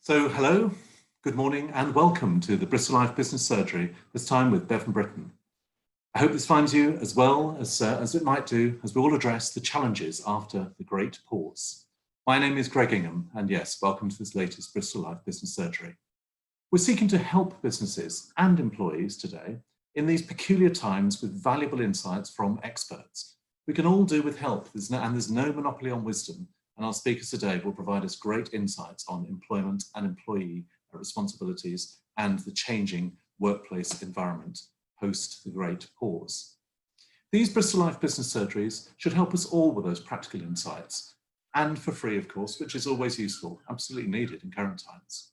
So hello, good morning and welcome to the Bristol Life Business Surgery, this time with Bevan Brittan. I hope this finds you as well as it might do as we all address the challenges after the great pause. My name is Greg Ingham and yes, welcome to this latest Bristol Life Business Surgery. We're seeking to help businesses and employees today in these peculiar times with valuable insights from experts. We can all do with help and there's no monopoly on wisdom. And our speakers today will provide us great insights on employment and employee responsibilities and the changing workplace environment post the great pause. These Bristol Life Business Surgeries should help us all with those practical insights, and for free, of course, which is always useful, absolutely needed in current times.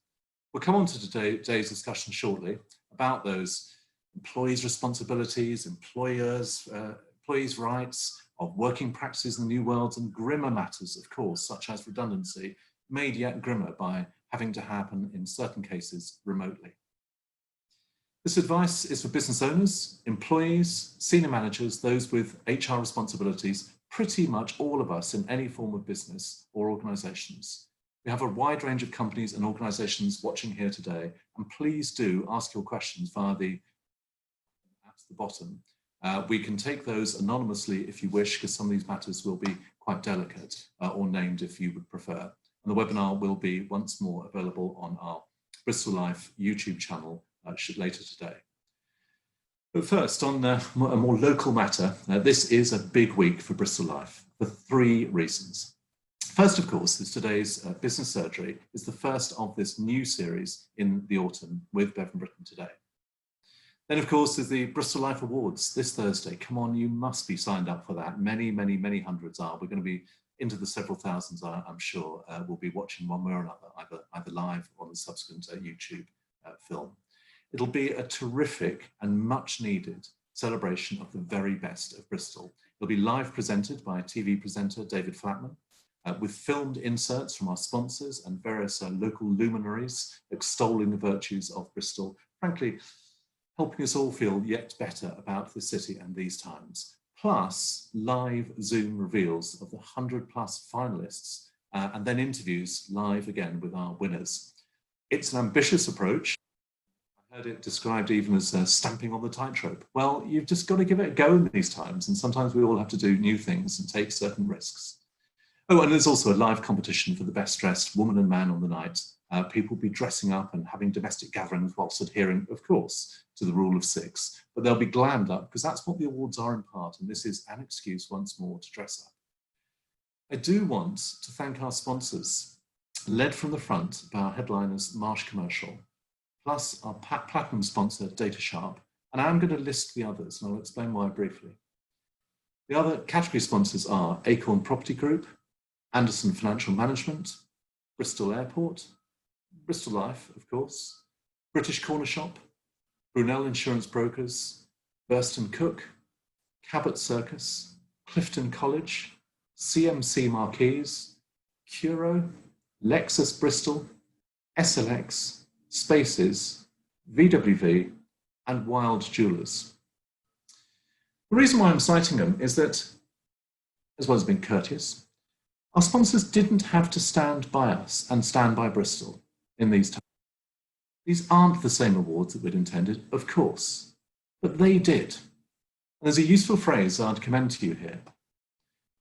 We'll come on to today's discussion shortly about those employees' responsibilities, employees' rights, of working practices in the new world, and grimmer matters, of course, such as redundancy, made yet grimmer by having to happen in certain cases remotely. This advice is for business owners, employees, senior managers, those with HR responsibilities, pretty much all of us in any form of business or organisations. We have a wide range of companies and organisations watching here today, and please do ask your questions via the at the bottom. We can take those anonymously if you wish, because some of these matters will be quite delicate or named if you would prefer. And the webinar will be once more available on our Bristol Life YouTube channel later today. But first, on a more local matter, this is a big week for Bristol Life for three reasons. First, of course, is today's business surgery is the first of this new series in the autumn with Bevan Brittan today. Then, of course, there's the Bristol Life Awards this Thursday. Come on, you must be signed up for that. Many, many, many hundreds are. We're going to be into the several thousands, I'm sure. We'll be watching one way or another, either live or the subsequent YouTube film. It'll be a terrific and much needed celebration of the very best of Bristol. It'll be live presented by TV presenter David Flatman, with filmed inserts from our sponsors and various local luminaries extolling the virtues of Bristol. Frankly, helping us all feel yet better about the city and these times, plus live Zoom reveals of the 100+ finalists, and then interviews live again with our winners. It's an ambitious approach. I heard it described even as stamping on the tightrope. Well, you've just got to give it a go in these times, and sometimes we all have to do new things and take certain risks. Oh, and there's also a live competition for the best dressed woman and man on the night. People will be dressing up and having domestic gatherings whilst adhering, of course, to the rule of 6. But they'll be glammed up because that's what the awards are in part, and this is an excuse once more to dress up. I do want to thank our sponsors, led from the front by our headliners Marsh Commercial, plus our platinum sponsor Data Sharp, and I'm going to list the others, and I'll explain why briefly. The other category sponsors are Acorn Property Group, Anderson Financial Management, Bristol Airport, Bristol Life, of course, British Corner Shop, Brunel Insurance Brokers, Burston Cook, Cabot Circus, Clifton College, CMC Marquees, Curo, Lexus Bristol, SLX, Spaces, VWV, and Wild Jewellers. The reason why I'm citing them is that, as well as being courteous, our sponsors didn't have to stand by us and stand by Bristol in these times. These aren't the same awards that we'd intended, of course, but they did. And there's a useful phrase I'd commend to you here.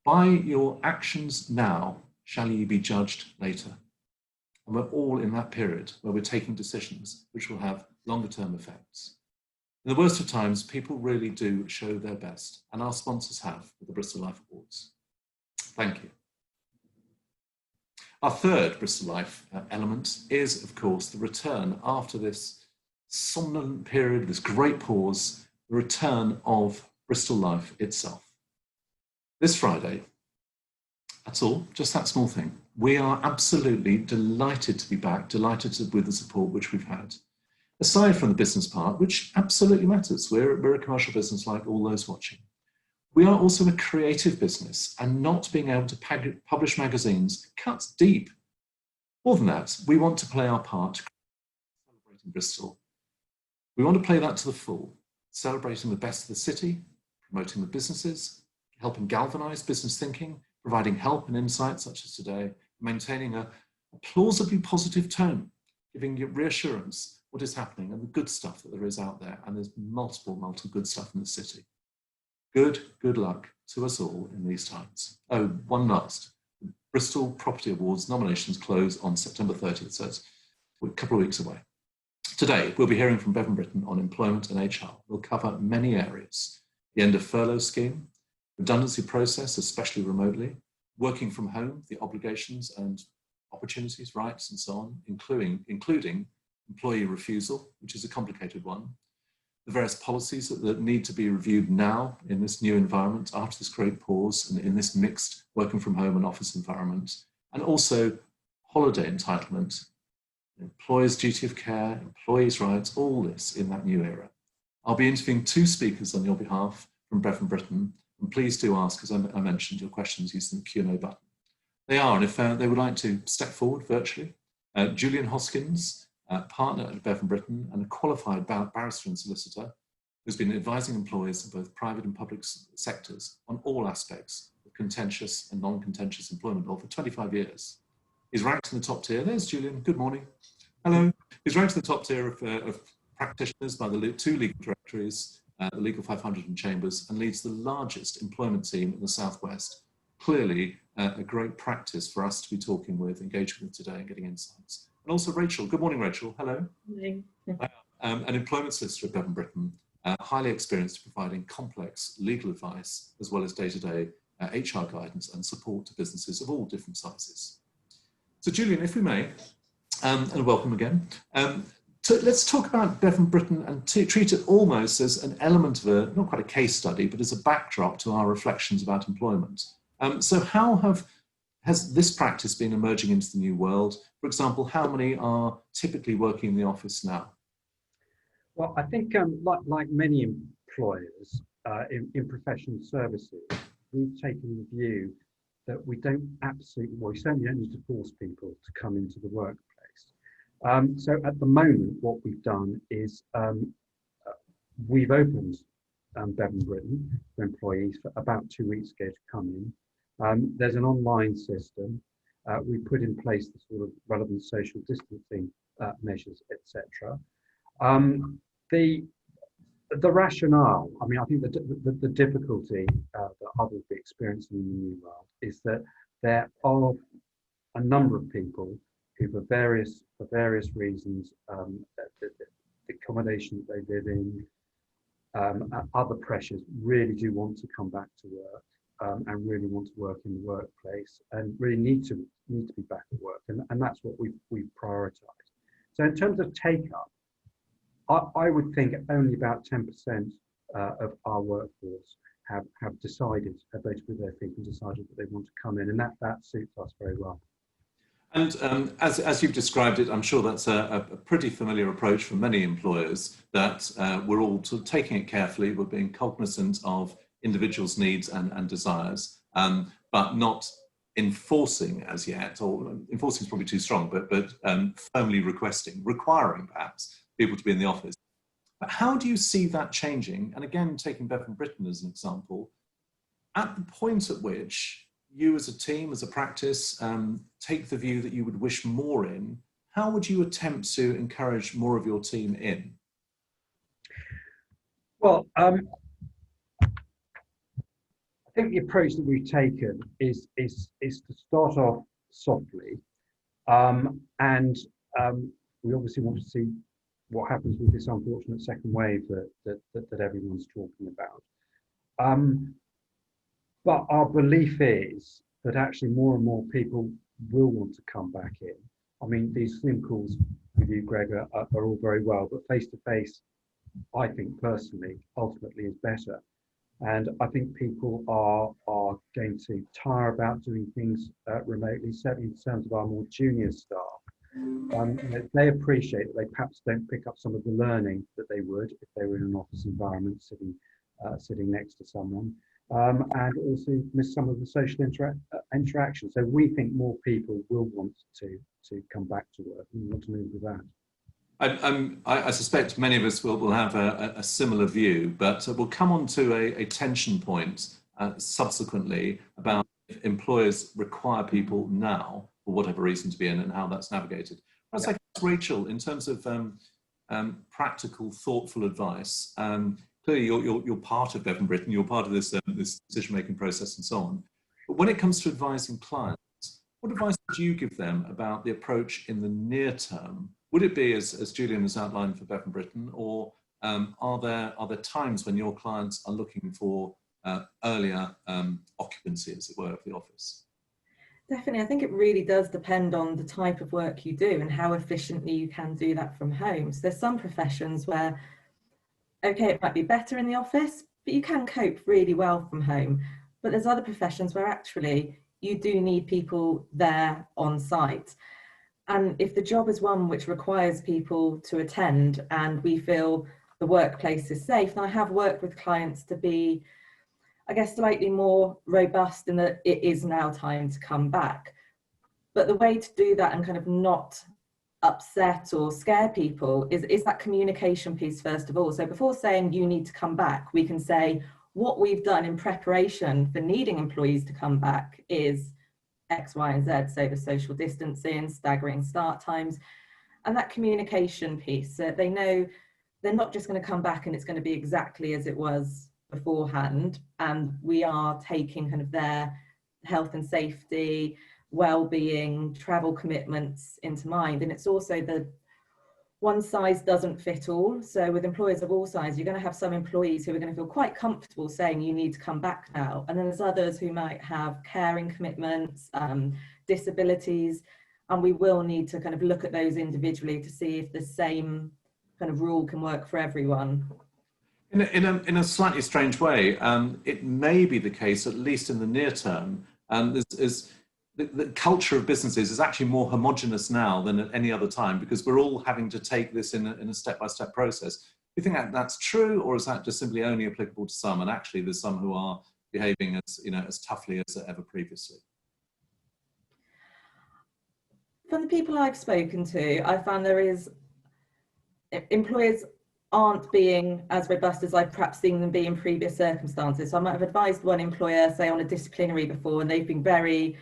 By your actions now shall ye be judged later. And we're all in that period where we're taking decisions which will have longer term effects. In the worst of times, people really do show their best, and our sponsors have with the Bristol Life Awards. Thank you. Our third Bristol Life element is, of course, the return after this somnolent period, this great pause, the return of Bristol Life itself. This Friday, that's all, just that small thing. We are absolutely delighted to be back, delighted with the support which we've had. Aside from the business part, which absolutely matters, we're a commercial business like all those watching. We are also a creative business, and not being able to publish magazines cuts deep. More than that, we want to play our part celebrating Bristol. We want to play that to the full, celebrating the best of the city, promoting the businesses, helping galvanise business thinking, providing help and insight such as today, maintaining a plausibly positive tone giving you reassurance what is happening and the good stuff that there is out there. And there's multiple good stuff in the city. Good luck to us all in these times. Oh, one last. Bristol Property Awards nominations close on September 30th, so it's a couple of weeks away. Today, we'll be hearing from Bevan Brittan on employment and HR. We'll cover many areas: the end of furlough scheme, redundancy process, especially remotely, working from home, the obligations and opportunities, rights, and so on, including employee refusal, which is a complicated one, the various policies that need to be reviewed now in this new environment after this great pause and in this mixed working from home and office environment, and also holiday entitlement, employers' duty of care, employees' rights, all this in that new era. I'll be interviewing two speakers on your behalf from Bevan Brittan, and please do ask, as I mentioned, your questions using the Q&A button. They are, and if they would like to step forward virtually, Julian Hoskins, partner at Bevan Brittan and a qualified barrister and solicitor who's been advising employers in both private and public sectors on all aspects of contentious and non-contentious employment law for 25 years. He's ranked in the top tier. There's Julian. Good morning. Hello. He's ranked in the top tier of practitioners by the two legal directories, the Legal 500 and Chambers, and leads the largest employment team in the Southwest. Clearly, a great practice for us to be talking with, engaging with today and getting insights. And also Rachel. Good morning, Rachel. Hello. Good morning. An employment solicitor at Bevan Brittan, highly experienced in providing complex legal advice as well as day-to-day HR guidance and support to businesses of all different sizes. So Julian, if we may, and welcome again, let's talk about Bevan Brittan and treat it almost as an element of not quite a case study, but as a backdrop to our reflections about employment. So how has this practice been emerging into the new world? For example, how many are typically working in the office now? Well, I think like many employers in professional services, we've taken the view that we certainly don't need to force people to come into the workplace. So at the moment, what we've done is we've opened Bevan Brittan for employees for about 2 weeks ago to come in. There's an online system. We put in place the sort of relevant social distancing measures, etc. The rationale, I mean, I think the difficulty that others will be experiencing in the new world is that there are a number of people who, for various reasons, the accommodation that they live in, other pressures, really do want to come back to work. And really want to work in the workplace and really need to be back at work, and that's what we've prioritised. So in terms of take up, I would think only about 10% of our workforce have voted with their feet and decided that they want to come in, and that suits us very well. And as you've described it, I'm sure that's a pretty familiar approach for many employers, that we're all sort of taking it carefully, we're being cognizant of individuals' needs and desires, but not enforcing as yet, or enforcing is probably too strong, but firmly requiring perhaps people to be in the office. But how do you see that changing? And again, taking Bevan Brittan as an example, at the point at which you as a team, as a practice, take the view that you would wish more in, how would you attempt to encourage more of your team in? Well, I think the approach that we've taken is to start off softly, and we obviously want to see what happens with this unfortunate second wave that everyone's talking about. But our belief is that actually more and more people will want to come back in. I mean, these Zoom calls with you, Greg, are all very well, but face-to-face, I think personally, ultimately is better. And I think people are going to tire about doing things remotely, certainly in terms of our more junior staff. They appreciate that they perhaps don't pick up some of the learning that they would if they were in an office environment sitting next to someone, and also miss some of the social interaction. So we think more people will want to come back to work and want to move with that. I suspect many of us will have a similar view, but we'll come on to a tension point subsequently about if employers require people now, for whatever reason, to be in and how that's navigated. I was like, Rachel, in terms of practical, thoughtful advice, clearly you're part of Bevan Brittan, you're part of this, this decision-making process and so on. But when it comes to advising clients, what advice would you give them about the approach in the near term? Would it be as Julian has outlined for Bevan Brittan, or are there times when your clients are looking for earlier occupancy, as it were, of the office? Definitely, I think it really does depend on the type of work you do and how efficiently you can do that from home. So there's some professions where, okay, it might be better in the office, but you can cope really well from home. But there's other professions where actually you do need people there on site. And if the job is one which requires people to attend and we feel the workplace is safe, and I have worked with clients to be, I guess, slightly more robust in that it is now time to come back. But the way to do that and kind of not upset or scare people is that communication piece, first of all. So before saying you need to come back, we can say what we've done in preparation for needing employees to come back is X, Y, and Z. So the social distancing, staggering start times, and that communication piece. So they know they're not just going to come back and it's going to be exactly as it was beforehand, and we are taking kind of their health and safety, well-being, travel commitments into mind. And it's also the one size doesn't fit all. So with employers of all sizes, you're going to have some employees who are going to feel quite comfortable saying you need to come back now, and then there's others who might have caring commitments, disabilities, and we will need to kind of look at those individually to see if the same kind of rule can work for everyone. In a slightly strange way, it may be the case, at least in the near term, the culture of businesses is actually more homogenous now than at any other time, because we're all having to take this in a step-by-step process. Do you think that that's true, or is that just simply only applicable to some, and actually there's some who are behaving as toughly as ever previously? From the people I've spoken to, I found employers aren't being as robust as I've perhaps seen them be in previous circumstances. So I might have advised one employer, say on a disciplinary before, and they've been very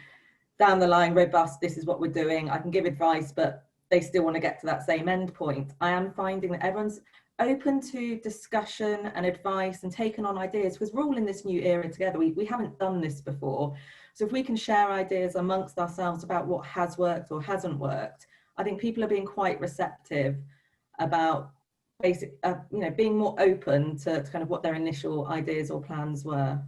down the line, robust, this is what we're doing. I can give advice, but they still want to get to that same end point. I am finding that everyone's open to discussion and advice and taking on ideas, because we're all in this new era together. We haven't done this before. So if we can share ideas amongst ourselves about what has worked or hasn't worked, I think people are being quite receptive about being more open to kind of what their initial ideas or plans were.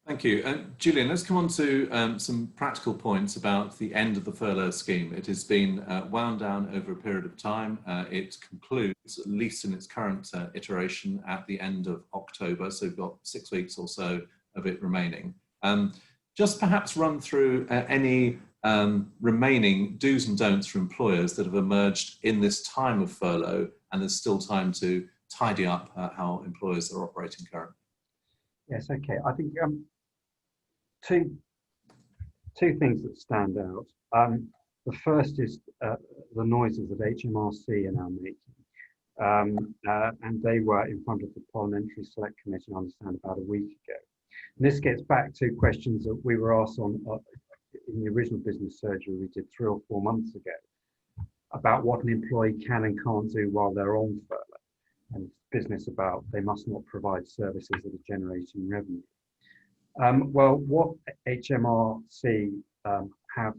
Thank you. Julian, let's come on to some practical points about the end of the furlough scheme. It has been wound down over a period of time. It concludes, at least in its current iteration, at the end of October. So we've got 6 weeks or so of it remaining. Just perhaps run through any remaining do's and don'ts for employers that have emerged in this time of furlough, and there's still time to tidy up how employers are operating currently. Yes, okay. I think two things that stand out. The first is the noises that HMRC are now making. And they were in front of the Parliamentary Select Committee, I understand, about a week ago. And this gets back to questions that we were asked on in the original business surgery we did 3 or 4 months ago about what an employee can and can't do while they're on furlough. And business about they must not provide services that are generating revenue. Well, what HMRC have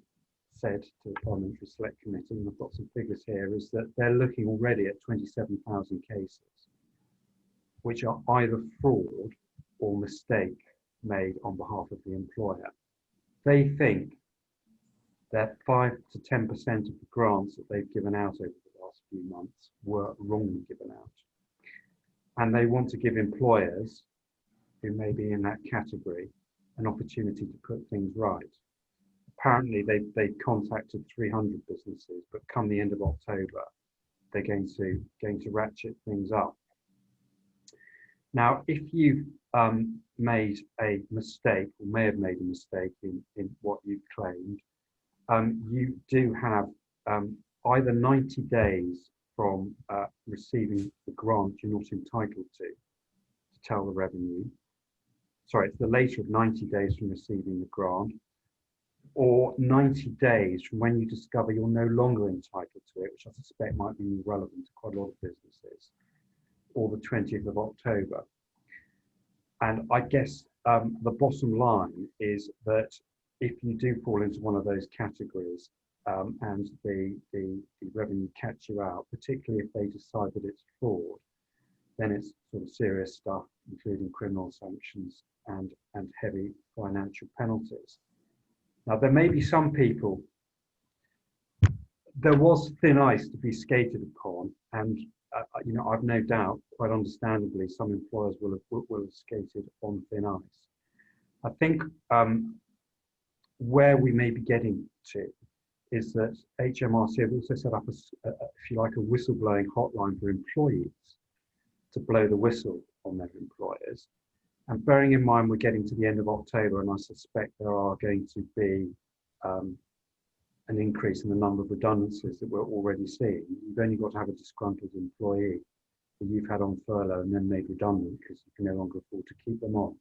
said to the Parliamentary Select Committee, and I've got some figures here, is that they're looking already at 27,000 cases, which are either fraud or mistake made on behalf of the employer. They think that 5 to 10% of the grants that they've given out over the last few months were wrongly given out. And they want to give employers who may be in that category an opportunity to put things right. Apparently they've contacted 300 businesses, but come the end of October, they're going to ratchet things up. Now, if you've made a mistake, or may have made a mistake in what you've claimed, you do have either 90 days from receiving the grant you're not entitled to tell the revenue. Sorry, it's the later of 90 days from receiving the grant, or 90 days from when you discover you're no longer entitled to it, which I suspect might be relevant to quite a lot of businesses, or the 20th of October. And I guess the bottom line is that if you do fall into one of those categories and the revenue catch you out, particularly if they decide that it's fraud, then it's sort of serious stuff, including criminal sanctions and heavy financial penalties. Now, there may be some people, there was thin ice to be skated upon, and you know, I've no doubt, quite understandably, some employers will have skated on thin ice. I think where we may be getting to is that HMRC have also set up, if you like, a whistleblowing hotline for employees to blow the whistle on their employers. And bearing in mind we're getting to the end of October, and I suspect there are going to be an increase in the number of redundancies that we're already seeing. You've only got to have a disgruntled employee that you've had on furlough and then made redundant because you can no longer afford to keep them on,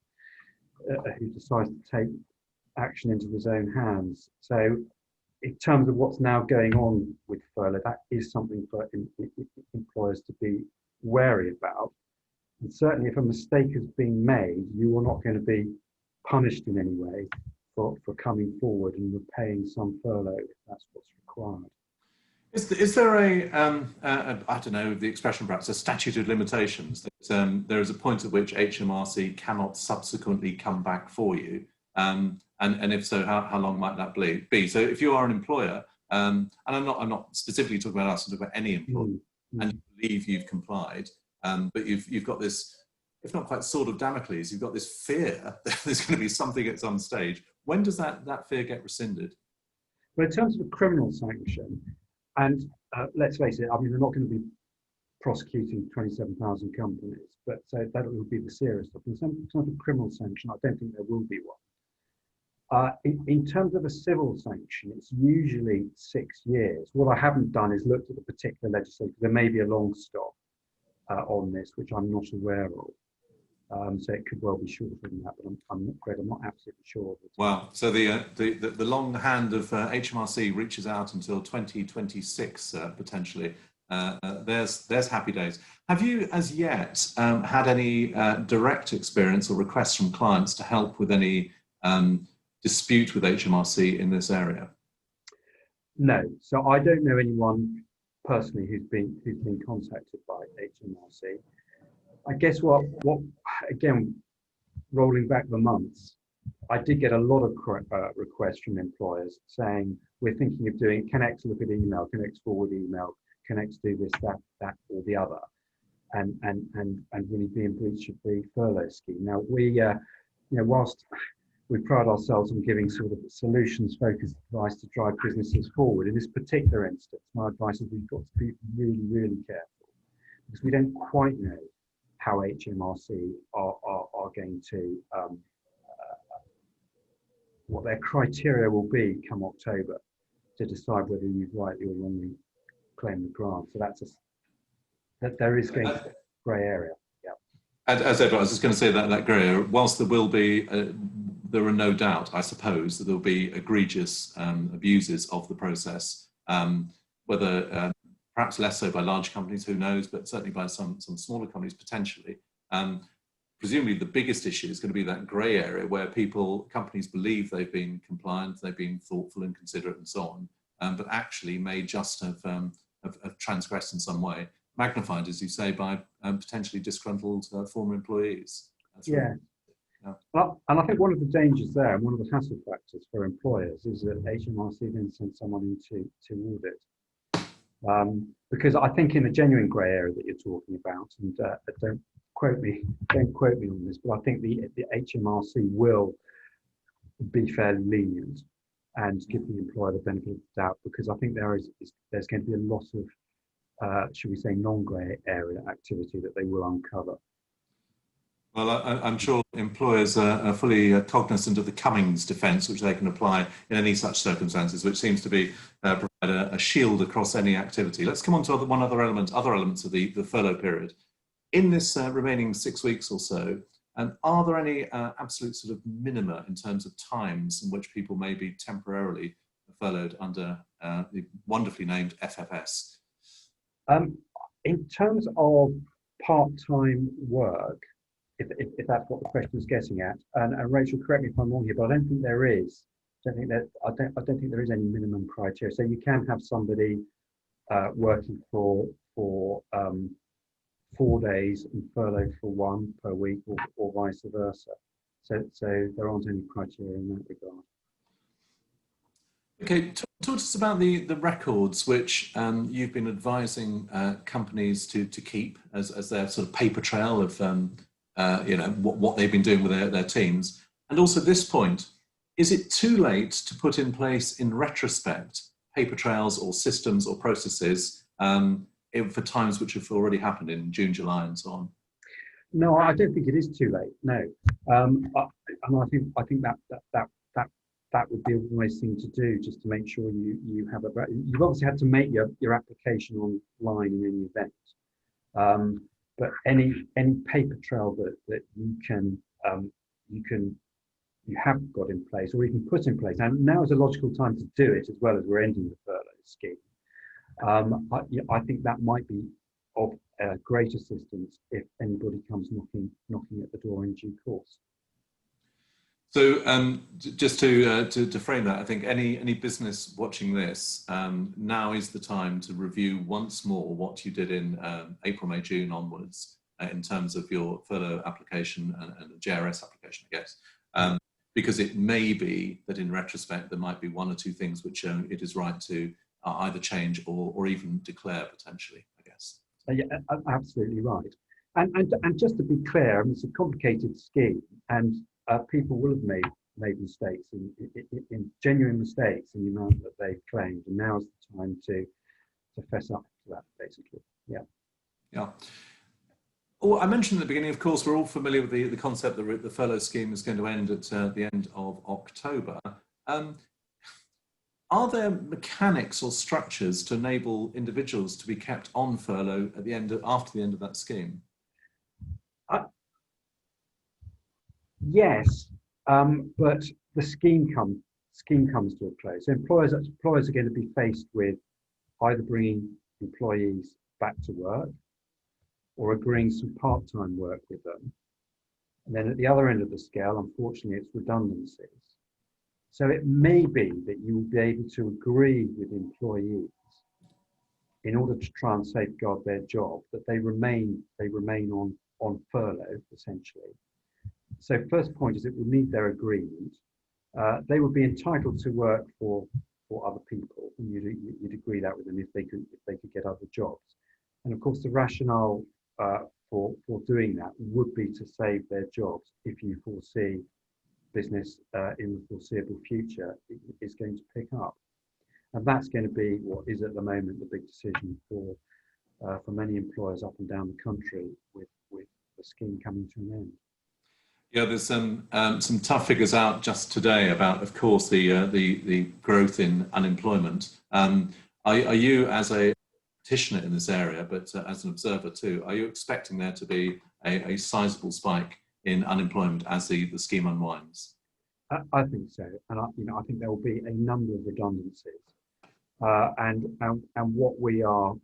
who decides to take action into his own hands. So in terms of what's now going on with furlough, that is something for employers to be wary about. And certainly if a mistake has been made, you are not going to be punished in any way for coming forward and repaying some furlough if that's what's required. Is there a I don't know the expression, perhaps a statute of limitations that there is a point at which HMRC cannot subsequently come back for you, and if so, how long might that be? So if you are an employer, and I'm not specifically talking about us, I'm talking about any employer, and you believe you've complied, but you've got this, if not quite sword of Damocles, you've got this fear that there's going to be something at some stage. When does that fear get rescinded? Well, in terms of a criminal sanction, and let's face it, I mean, they're not going to be prosecuting 27,000 companies, but so that will be the serious stuff. In terms of criminal sanction, I don't think there will be one. In terms of a civil sanction, it's usually 6 years. What I haven't done is looked at the particular legislation. There may be a long stop on this, which I'm not aware of. So it could well be shorter than that, but I'm not absolutely sure. Wow. So the long hand of HMRC reaches out until 2026 potentially. There's happy days. Have you as yet had any direct experience or requests from clients to help with any dispute with HMRC in this area? No. So I don't know anyone personally who's been contacted by HMRC. I guess what again, rolling back the months, I did get a lot of requests from employers saying, we're thinking of doing, can X look at email, can X forward email, can X do this, that, or the other, and really be in breach of the furlough scheme. Now we, whilst we pride ourselves on giving sort of solutions-focused advice to drive businesses forward, in this particular instance, my advice is we've got to be really, really careful because we don't quite know how HMRC are going to, what their criteria will be come October to decide whether you've rightly or wrongly claimed the grant. So that there is going to be a grey area. Yeah. As ever, I was just going to say that grey area, whilst there will be, there are no doubt, I suppose, that there will be egregious abuses of the process, whether perhaps less so by large companies, who knows, but certainly by some smaller companies potentially. Presumably the biggest issue is going to be that grey area where companies believe they've been compliant, they've been thoughtful and considerate and so on, but actually may just have transgressed in some way, magnified, as you say, by potentially disgruntled former employees. That's yeah. Right. Yeah. Well, and I think one of the dangers there, and one of the hassle factors for employers, is that HMRC then sends someone in to audit. Because I think in the genuine grey area that you're talking about, and don't quote me on this, but I think the HMRC will be fairly lenient and give the employer the benefit of the doubt, because I think there's going to be a lot of, should we say, non-grey area activity that they will uncover. Well, I'm sure employers are fully cognizant of the Cummings defence, which they can apply in any such circumstances, which seems to be provide a shield across any activity. Let's come on to other elements of the furlough period. In this remaining 6 weeks or so, Are there any absolute sort of minima in terms of times in which people may be temporarily furloughed under the wonderfully named FFS? In terms of part-time work, if that's what the question is getting at, and Rachel, correct me if I'm wrong here, but I don't think there is. I don't think there is any minimum criteria. So you can have somebody working for 4 days and furloughed for 1 per week, or vice versa. So there aren't any criteria in that regard. Okay, talk to us about the records which you've been advising companies to keep as their sort of paper trail of what they've been doing with their teams. And also at this point, is it too late to put in place in retrospect paper trails or systems or processes for times which have already happened in June, July and so on? No, I don't think it is too late. No, and I think that would be a wise thing to do, just to make sure you have you've obviously had to make your application online in any event, but any paper trail that you have got in place or you can put in place, and now is a logical time to do it as well as we're ending the furlough scheme. I think that might be of great assistance if anybody comes knocking at the door in due course. So just to frame that, I think any business watching this, now is the time to review once more what you did in April, May, June onwards in terms of your furlough application and the JRS application, I guess. Because it may be that in retrospect there might be 1 or 2 things which it is right to either change or even declare potentially, I guess. Yeah, absolutely right. And just to be clear, I mean, it's a complicated scheme, and people will have made mistakes, in genuine mistakes in the amount that they've claimed, and now is the time to fess up to that, basically. Yeah. Yeah. Well, I mentioned at the beginning, of course, we're all familiar with the concept that the furlough scheme is going to end at the end of October. Are there mechanics or structures to enable individuals to be kept on furlough at the end after the end of that scheme? Yes, but the scheme comes to a close. So employers are going to be faced with either bringing employees back to work or agreeing some part-time work with them. And then at the other end of the scale, unfortunately, it's redundancies. So it may be that you will be able to agree with employees in order to try and safeguard their job, that they remain on furlough, essentially. So first point is it will need their agreement. They would be entitled to work for other people, and you'd agree that with them if they could get other jobs. And of course, the rationale for doing that would be to save their jobs if you foresee business in the foreseeable future is going to pick up. And that's going to be what is at the moment the big decision for many employers up and down the country with the scheme coming to an end. Yeah, there's some tough figures out just today about, of course, the growth in unemployment. Are you, as a practitioner in this area, but as an observer too, are you expecting there to be a sizable spike in unemployment as the scheme unwinds? I think so, and I think there will be a number of redundancies, and what we are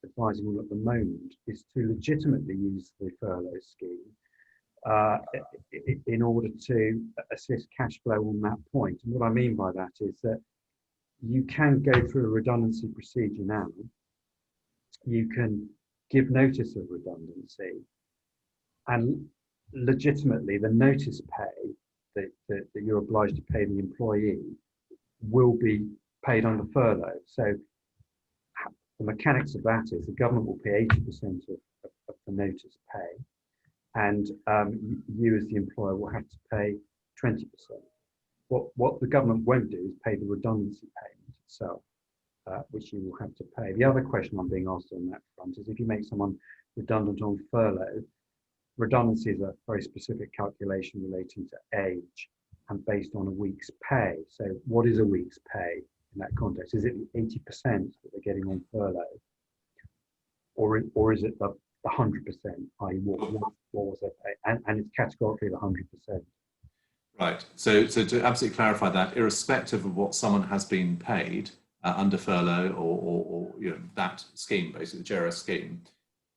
advising on at the moment is to legitimately use the furlough scheme in order to assist cash flow on that point. And what I mean by that is that you can go through a redundancy procedure now. You can give notice of redundancy, and legitimately the notice pay that you're obliged to pay the employee will be paid under furlough. So the mechanics of that is the government will pay 80% of the notice pay, and you as the employer will have to pay 20%. What the government won't do is pay the redundancy payment itself, which you will have to pay. The other question I'm being asked on that front is if you make someone redundant on furlough, redundancy is a very specific calculation relating to age and based on a week's pay. So what is a week's pay in that context? Is it the 80% that they're getting on furlough? Or is it the 100%, i.e. what was their pay, and it's categorically the 100%. Right. So to absolutely clarify that, irrespective of what someone has been paid under furlough or that scheme, basically the JRS scheme,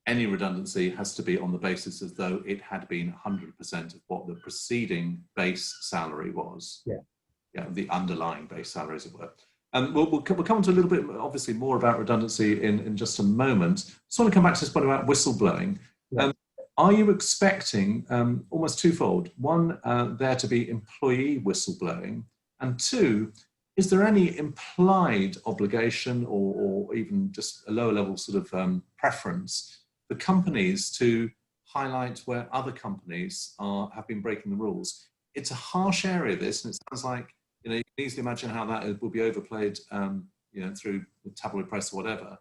any redundancy has to be on the basis as though it had been 100% of what the preceding base salary was. Yeah. Yeah, the underlying base salary, as it were. And we'll come on to a little bit, obviously, more about redundancy in just a moment. I just want to come back to this point about whistleblowing. Yeah. Are you expecting almost twofold? One, there to be employee whistleblowing, and two, is there any implied obligation or even just a lower level sort of preference for companies to highlight where other companies have been breaking the rules? It's a harsh area, this, and it sounds like you can easily imagine how that will be overplayed, through the tabloid press or whatever.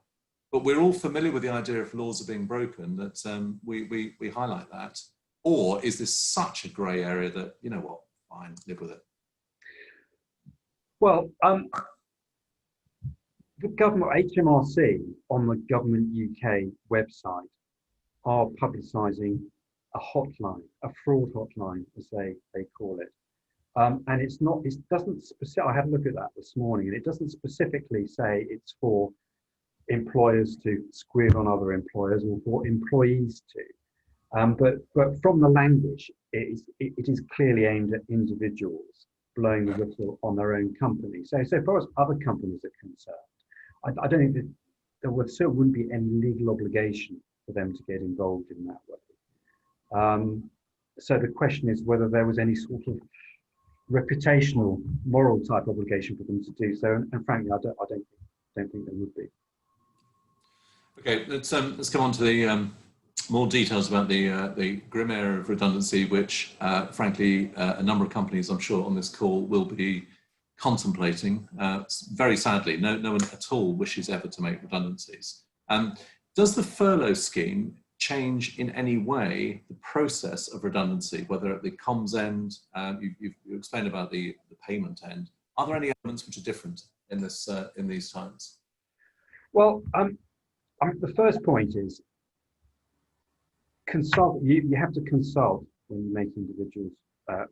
But we're all familiar with the idea if laws are being broken that we highlight that. Or is this such a grey area that, you know what, fine, live with it? Well, the government, HMRC, on the Government UK website, are publicising a hotline, a fraud hotline, as they call it. And it doesn't specific. I had a look at that this morning, and it doesn't specifically say it's for employers to squeal on other employers or for employees to. But from the language, it is clearly aimed at individuals blowing the whistle on their own company. So far as other companies are concerned, I don't think that there wouldn't be any legal obligation for them to get involved in that way. So the question is whether there was any sort of reputational, moral type obligation for them to do so, and frankly, I don't think there would be. Okay, let's come on to the more details about the grim area of redundancy, which, frankly, a number of companies, I'm sure, on this call will be contemplating. Very sadly, no one at all wishes ever to make redundancies. Does the furlough scheme change in any way the process of redundancy, whether at the comms end, you explained about the payment end? Are there any elements which are different in this in these times? Well, the first point is consult. You have to consult when you make individuals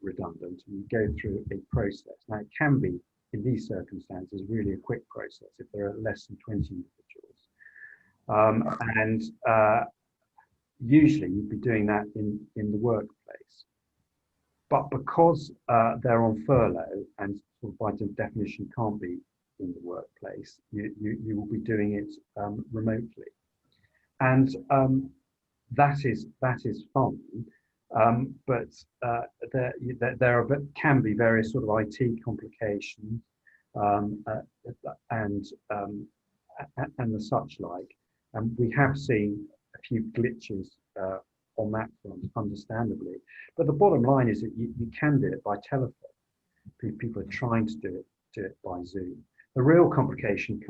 redundant, and you go through a process. Now, it can be, in these circumstances, really a quick process if there are less than 20 individuals. Usually you'd be doing that in the workplace. But because they're on furlough and sort of by definition can't be in the workplace, you will be doing it remotely. And that is fine. But there can be various sort of IT complications and the such like. And we have seen a few glitches on that front, understandably. But the bottom line is that you can do it by telephone. People are trying to do it by Zoom. The real complication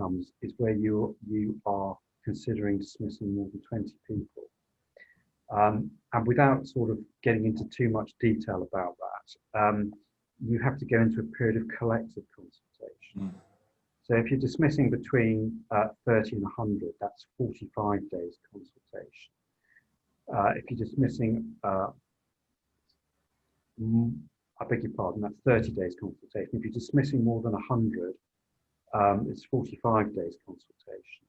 is where you are considering dismissing more than 20 people. And without sort of getting into too much detail about that, you have to go into a period of collective consultation. So if you're dismissing between 30 and 100, that's 45 days consultation. If you're dismissing, I beg your pardon, that's 30 days consultation. If you're dismissing more than 100, it's 45 days consultation.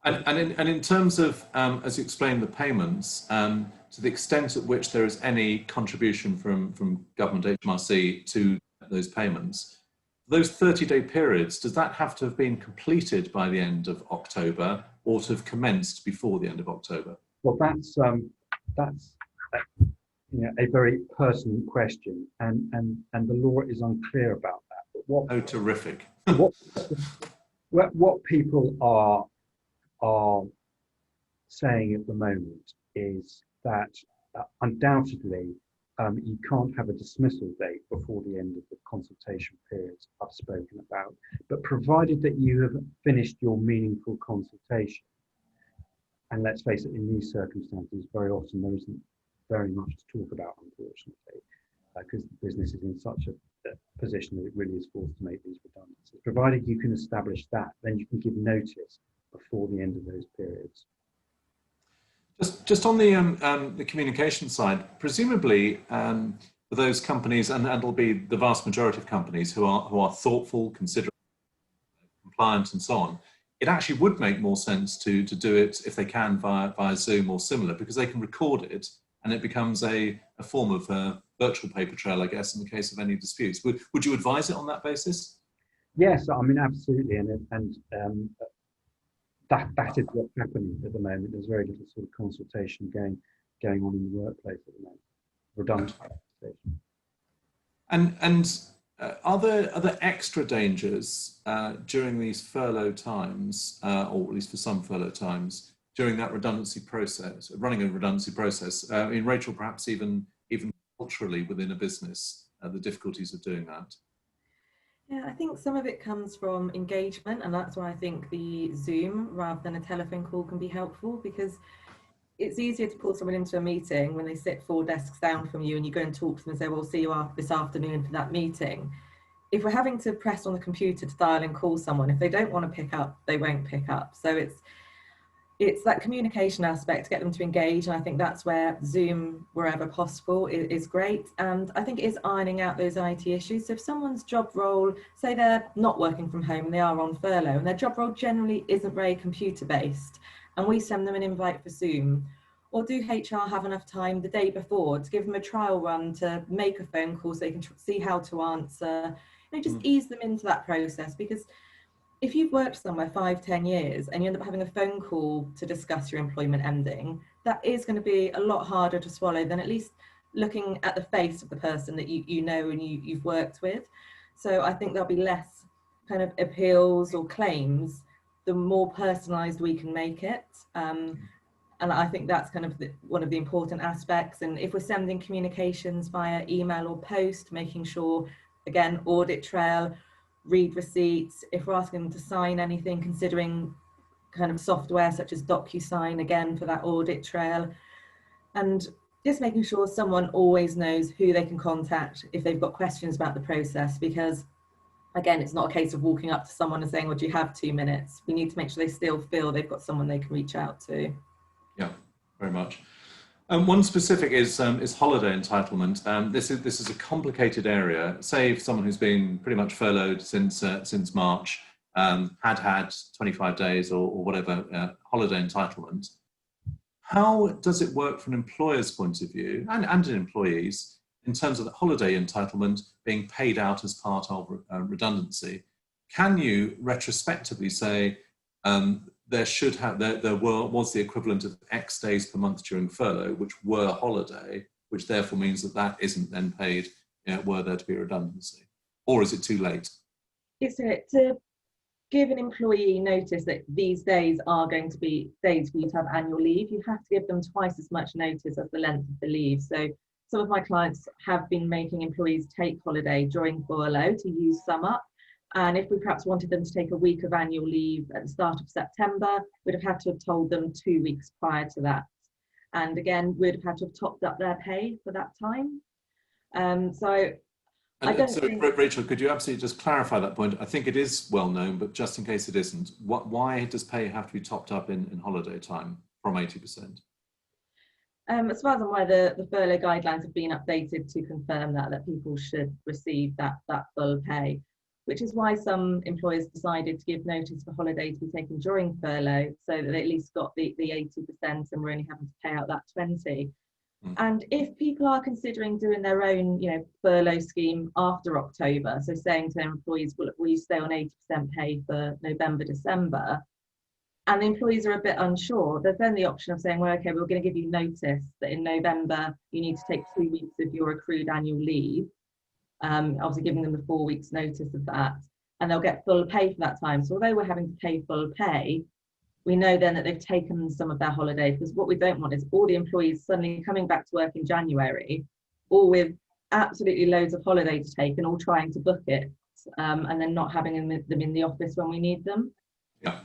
And in terms of, as you explained, the payments, to the extent at which there is any contribution from government HMRC to those payments, those 30-day periods, does that have to have been completed by the end of October or to have commenced before the end of October? Well, that's a very pertinent question, and the law is unclear about that. But terrific. what people are saying at the moment is that undoubtedly you can't have a dismissal date before the end of the consultation periods I've spoken about, but provided that you have finished your meaningful consultation. And let's face it, in these circumstances, very often there isn't very much to talk about, unfortunately, because the business is in such a position that it really is forced to make these redundancies. Provided you can establish that, then you can give notice before the end of those periods. Just on the communication side, presumably for those companies, and it'll be the vast majority of companies who are thoughtful, considerate, compliant, and so on, it actually would make more sense to do it if they can via Zoom or similar, because they can record it and it becomes a form of virtual paper trail, I guess, in the case of any disputes. Would you advise it on that basis? Yes, I mean, absolutely, and that is what's happening at the moment. There's very little sort of consultation going on in the workplace at the moment. Redundant consultation. And are there extra dangers during these furlough times, or at least for some furlough times, during that redundancy process, running a redundancy process? I mean, Rachel, perhaps even culturally within a business, the difficulties of doing that. Yeah, I think some of it comes from engagement, and that's why I think the Zoom rather than a telephone call can be helpful, because it's easier to pull someone into a meeting when they sit 4 desks down from you and you go and talk to them and say, well, see you this afternoon for that meeting. If we're having to press on the computer to dial and call someone, if they don't want to pick up, they won't pick up. So it's that communication aspect to get them to engage, and I think that's where Zoom, wherever possible, is great. And I think it is ironing out those IT issues. So if someone's job role, say they're not working from home and they are on furlough, and their job role generally isn't very computer based, and we send them an invite for Zoom, or do HR have enough time the day before to give them a trial run to make a phone call so they can see how to answer, just ease them into that process. Because if you've worked somewhere 5-10 years and you end up having a phone call to discuss your employment ending, that is going to be a lot harder to swallow than at least looking at the face of the person that you know and you've worked with. So I think there'll be less kind of appeals or claims the more personalised we can make it. And I think that's kind of one of the important aspects. And if we're sending communications via email or post, making sure, again, audit trail, read receipts, if we're asking them to sign anything, considering kind of software such as DocuSign, again, for that audit trail, and just making sure someone always knows who they can contact if they've got questions about the process. Because again, it's not a case of walking up to someone and saying, well, do you have 2 minutes? We need to make sure they still feel they've got someone they can reach out to. Yeah, very much. One specific is holiday entitlement. This is a complicated area. Say if someone who's been pretty much furloughed since March had 25 days or whatever holiday entitlement. How does it work from an employer's point of view and an employee's in terms of the holiday entitlement being paid out as part of redundancy? Can you retrospectively say there was the equivalent of X days per month during furlough, which were holiday, which therefore means that isn't then paid, were there to be redundancy? Or is it too late? Is it to give an employee notice that these days are going to be days for you to have annual leave? You have to give them twice as much notice as the length of the leave. So some of my clients have been making employees take holiday during furlough to use some up. And if we perhaps wanted them to take a week of annual leave at the start of September, we'd have had to have told them 2 weeks prior to that. And again, we'd have had to have topped up their pay for that time. Rachel, could you absolutely just clarify that point? I think it is well known, but just in case it isn't, why does pay have to be topped up in holiday time from 80%? As far as I'm aware, the furlough guidelines have been updated to confirm that people should receive that full pay, which is why some employers decided to give notice for holiday to be taken during furlough, so that they at least got the 80% and we're only having to pay out that 20%. And if people are considering doing their own, furlough scheme after October, so saying to their employees, well, will you stay on 80% pay for November, December? And the employees are a bit unsure, there's then the option of saying, well, okay, we're going to give you notice that in November, you need to take 2 weeks of your accrued annual leave. Obviously giving them the 4 weeks notice of that, and they'll get full pay for that time. So although we're having to pay full pay, we know then that they've taken some of their holiday, because what we don't want is all the employees suddenly coming back to work in January, all with absolutely loads of holiday to take and all trying to book it, and then not having them in the office when we need them. Yeah.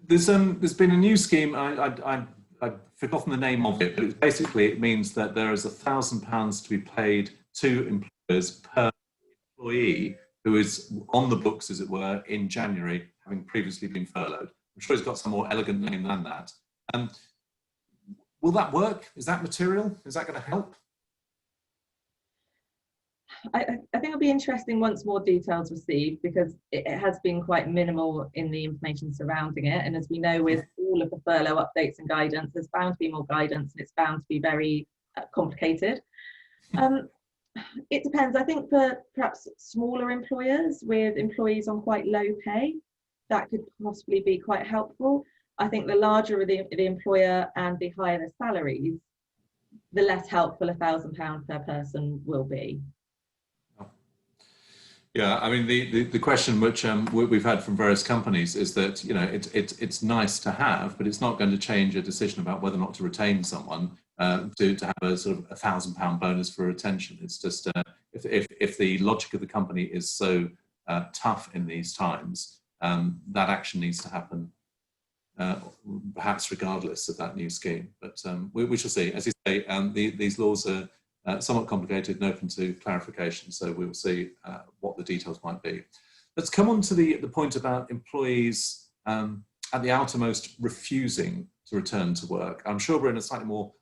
There's been a new scheme, I've forgotten the name of it, but basically it means that there is £1,000 to be paid to employers per employee who is on the books, as it were, in January, having previously been furloughed. I'm sure it's got some more elegant name than that. Will that work? Is that material? Is that going to help? I think it'll be interesting once more details received, because it has been quite minimal in the information surrounding it. And as we know, with all of the furlough updates and guidance, there's bound to be more guidance, and it's bound to be very complicated. It depends. I think for perhaps smaller employers with employees on quite low pay, that could possibly be quite helpful. I think the larger the employer and the higher the salaries, the less helpful £1,000 per person will be. Yeah, I mean, the question which we've had from various companies is that, you know, it's nice to have, but it's not going to change a decision about whether or not to retain someone to have a sort of £1,000 bonus for retention. It's just if the logic of the company is so tough in these times, that action needs to happen, perhaps regardless of that new scheme. But we shall see. As you say, these laws are somewhat complicated and open to clarification, so we will see what the details might be. Let's come on to the point about employees at the outermost refusing to return to work. I'm sure we're in a slightly more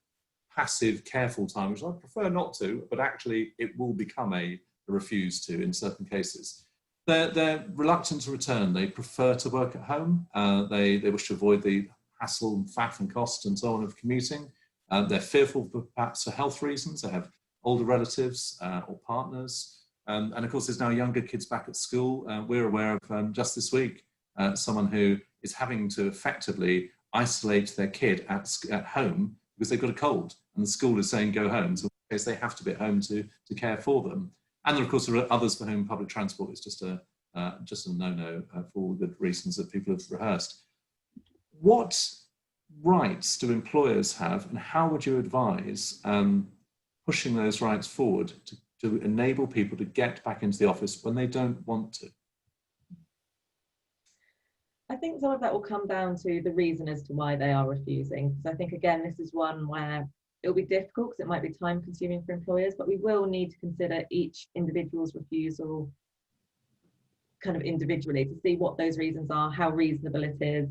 passive, careful time, which I prefer not to, but actually it will become a refuse to in certain cases. They're reluctant to return. They prefer to work at home. They wish to avoid the hassle and faff and cost and so on of commuting. They're fearful perhaps for health reasons. They have older relatives or partners. And of course, there's now younger kids back at school. We're aware of just this week, someone who is having to effectively isolate their kid at home because they've got a cold and the school is saying go home. So in case they have to be at home to care for them. And then of course, there are others for whom public transport is just a no-no for all the reasons that people have rehearsed. What rights do employers have, and how would you advise pushing those rights forward to enable people to get back into the office when they don't want to? I think some of that will come down to the reason as to why they are refusing. Because I think, again, this is one where it'll be difficult because it might be time consuming for employers, but we will need to consider each individual's refusal kind of individually to see what those reasons are, how reasonable it is.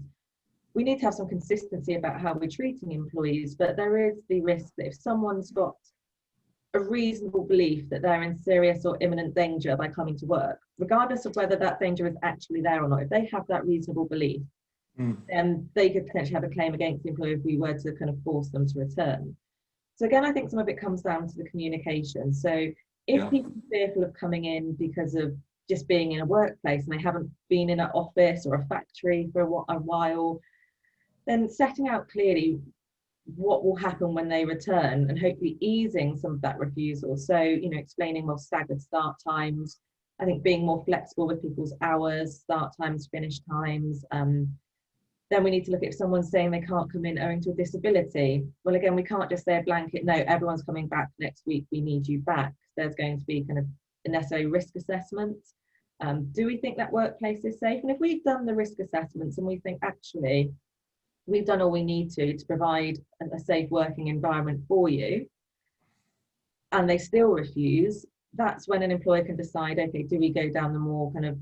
We need to have some consistency about how we're treating employees, but there is the risk that if someone's got a reasonable belief that they're in serious or imminent danger by coming to work, regardless of whether that danger is actually there or not, if they have that reasonable belief, then they could potentially have a claim against the employer if we were to kind of force them to return. So again, I think some of it comes down to the communication. So if people are fearful of coming in because of just being in a workplace and they haven't been in an office or a factory for a while, then setting out clearly what will happen when they return and hopefully easing some of that refusal. So, you know, explaining more staggered start times, I think being more flexible with people's hours, start times, finish times. Then we need to look at if someone's saying they can't come in owing to a disability. Well, again, we can't just say a blanket, no, everyone's coming back next week, we need you back. There's going to be kind of a necessary risk assessment. Do we think that workplace is safe? And if we've done the risk assessments and we think actually we've done all we need to provide a safe working environment for you, and they still refuse, that's when an employer can decide, okay, do we go down the more kind of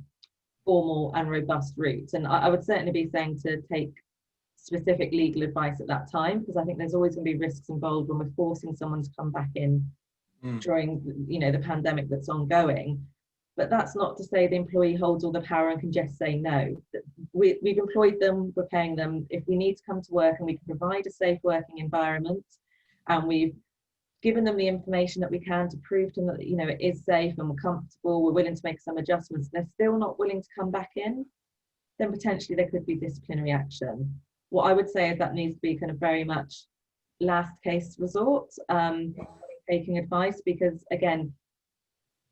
formal and robust route? And I would certainly be saying to take specific legal advice at that time, because I think there's always going to be risks involved when we're forcing someone to come back in during, you know, the pandemic that's ongoing. But that's not to say the employee holds all the power and can just say no. We've employed them, we're paying them. If we need to come to work and we can provide a safe working environment, and we've given them the information that we can to prove to them that, you know, it is safe and we're comfortable, we're willing to make some adjustments, they're still not willing to come back in, then potentially there could be disciplinary action. What I would say is that needs to be kind of very much last case resort, taking advice, because again,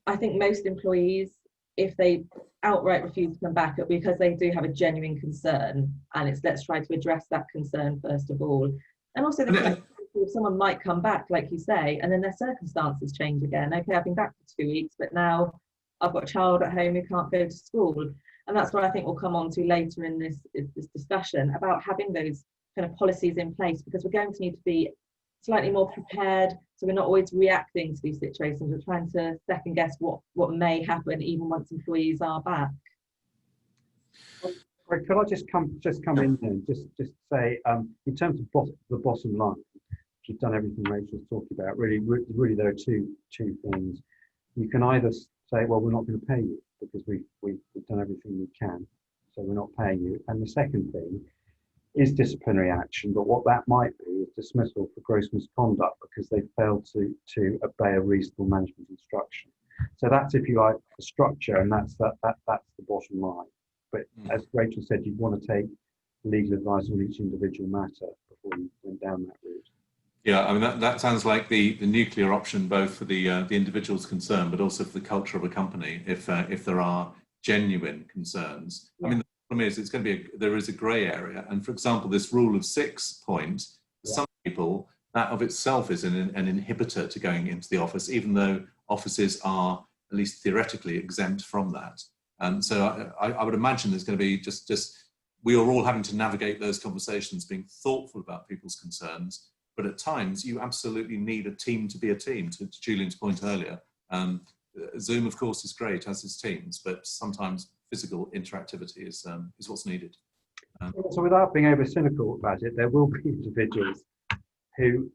I think most employees, if they outright refuse to come back, it'll be because they do have a genuine concern, and it's let's try to address that concern first of all. And also if someone might come back, like you say, and then their circumstances change again. Okay, I've been back for 2 weeks, but now I've got a child at home who can't go to school. And that's what I think we'll come on to later in this discussion about having those kind of policies in place, because we're going to need to be slightly more prepared, so we're not always reacting to these situations. We're trying to second guess what may happen even once employees are back. Could I just come in there and just say, in terms of the bottom line, you've done everything Rachel's talking about, really there are two things. You can either say, well, we're not going to pay you because we've done everything we can, so we're not paying you. And the second thing is disciplinary action, but what that might be is dismissal for gross misconduct because they failed to obey a reasonable management instruction. So that's, if you like, the structure, and that's the bottom line. But as Rachel said, you'd want to take legal advice on each individual matter before you went down that route. Yeah, I mean that sounds like the nuclear option, both for the individuals concerned, but also for the culture of a company. If there are genuine concerns, I mean, the problem is it's going to be there is a grey area. And for example, this rule of 6 point, for some people that of itself is an inhibitor to going into the office, even though offices are at least theoretically exempt from that. So I would imagine there's going to be just we are all having to navigate those conversations, being thoughtful about people's concerns. But at times, you absolutely need a team to be a team. To Julian's point earlier, Zoom, of course, is great, as is Teams, but sometimes physical interactivity is what's needed. So without being over cynical about it, there will be individuals who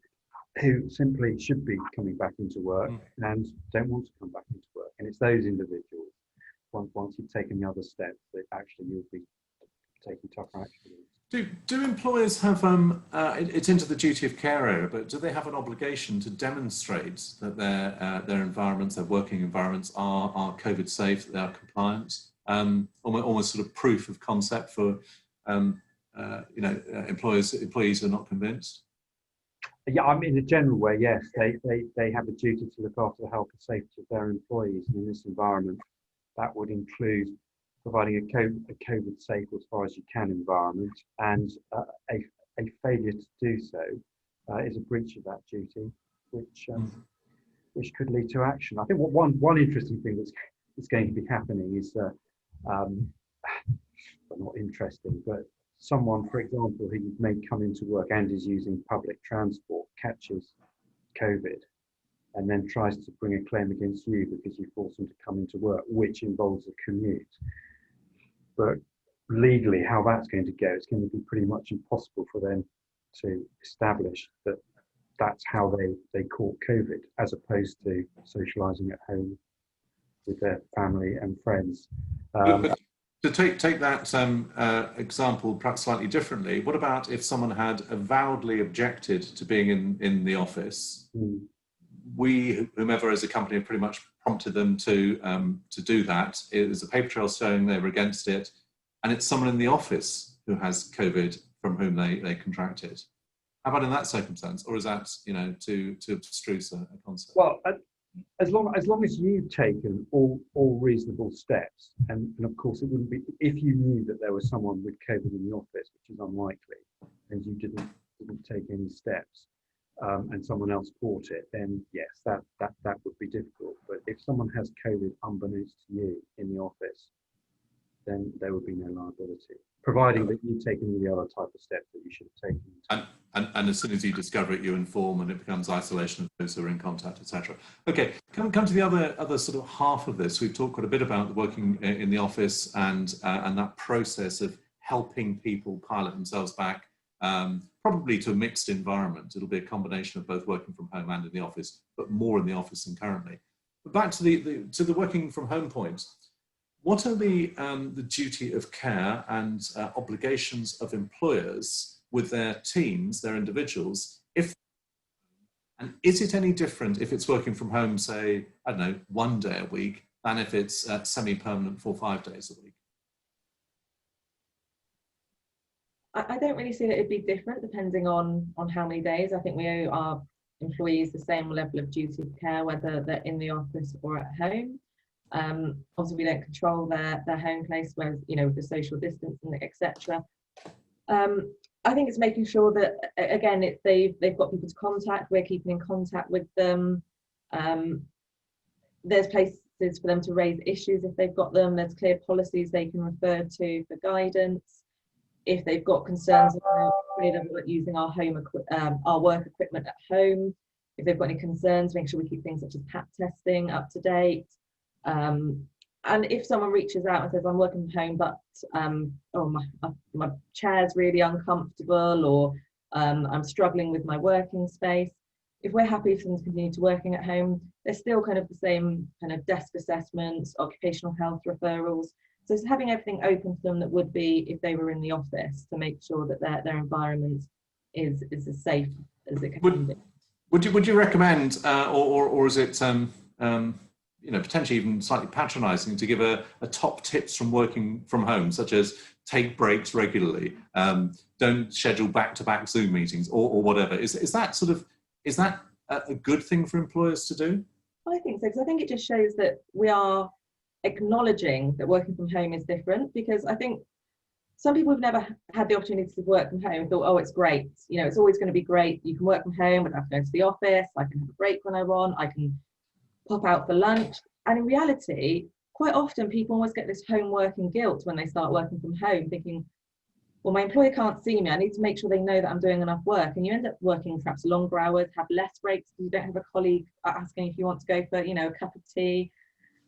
simply should be coming back into work and don't want to come back into work. And it's those individuals, once you've taken the other steps, that actually you'll be taking tougher action. Do employers have, it's into the duty of care area, but do they have an obligation to demonstrate that their environments, their working environments are COVID safe, that they are compliant? Almost sort of proof of concept for, employees are not convinced? Yeah, I mean, in a general way, yes, they have a duty to look after the health and safety of their employees. And in this environment, that would include providing a COVID safe as far as you can environment, and a failure to do so is a breach of that duty, which could lead to action. I think one interesting thing that's going to be happening is, well, not interesting, but someone, for example, who may come into work and is using public transport, catches COVID, and then tries to bring a claim against you because you forced them to come into work, which involves a commute. But legally, how that's going to go, it's going to be pretty much impossible for them to establish that that's how they caught COVID, as opposed to socialising at home with their family and friends. But to take that example perhaps slightly differently, what about if someone had avowedly objected to being in the office? We, whomever as a company, have pretty much prompted them to do that. There's a paper trail showing they were against it, and it's someone in the office who has COVID from whom they contracted. How about in that circumstance, or is that too abstruse a concept? Well, as long as you've taken all reasonable steps, and of course it wouldn't be if you knew that there was someone with COVID in the office, which is unlikely, and you didn't take any steps. And someone else caught it, then yes, that would be difficult. But if someone has COVID unbeknownst to you in the office, then there would be no liability, providing that you've taken all the other type of steps that you should have taken. And as soon as you discover it, you inform, and it becomes isolation of those who are in contact, etc. Okay, come to the other sort of half of this. We've talked quite a bit about working in the office and that process of helping people pilot themselves back. Probably to a mixed environment. It'll be a combination of both working from home and in the office, but more in the office than currently. But back to the working from home point. What are the duty of care and obligations of employers with their teams, their individuals, and is it any different if it's working from home, say, I don't know, 1 day a week, than if it's semi-permanent for 5 days a week? I don't really see that it'd be different depending on how many days. I think we owe our employees the same level of duty of care, whether they're in the office or at home. Obviously, we don't control their home place, whereas, with the social distancing, etc. I think it's making sure that, again, they've got people to contact, we're keeping in contact with them. There's places for them to raise issues if they've got them. There's clear policies they can refer to for guidance. If they've got concerns about using our work equipment at home, if they've got any concerns, make sure we keep things such as PAP testing up to date. And if someone reaches out and says, I'm working from home, but my chair's really uncomfortable, or I'm struggling with my working space. If we're happy for them to continue to working at home, they're still kind of the same kind of desk assessments, occupational health referrals. So it's having everything open to them that would be if they were in the office, to make sure that their environment is as safe as it can be. Would you recommend, or is it potentially even slightly patronising to give a top tips from working from home, such as take breaks regularly, don't schedule back-to-back Zoom meetings, or whatever? Is that a good thing for employers to do? I think so, because I think it just shows that we are acknowledging that working from home is different, because I think some people have never had the opportunity to work from home and thought, oh, it's great. You know, it's always going to be great. You can work from home, I don't have to go to the office. I can have a break when I want. I can pop out for lunch. And in reality, quite often people always get this home working guilt when they start working from home, thinking, well, my employer can't see me. I need to make sure they know that I'm doing enough work. And you end up working perhaps longer hours, have less breaks because you don't have a colleague asking if you want to go for, a cup of tea.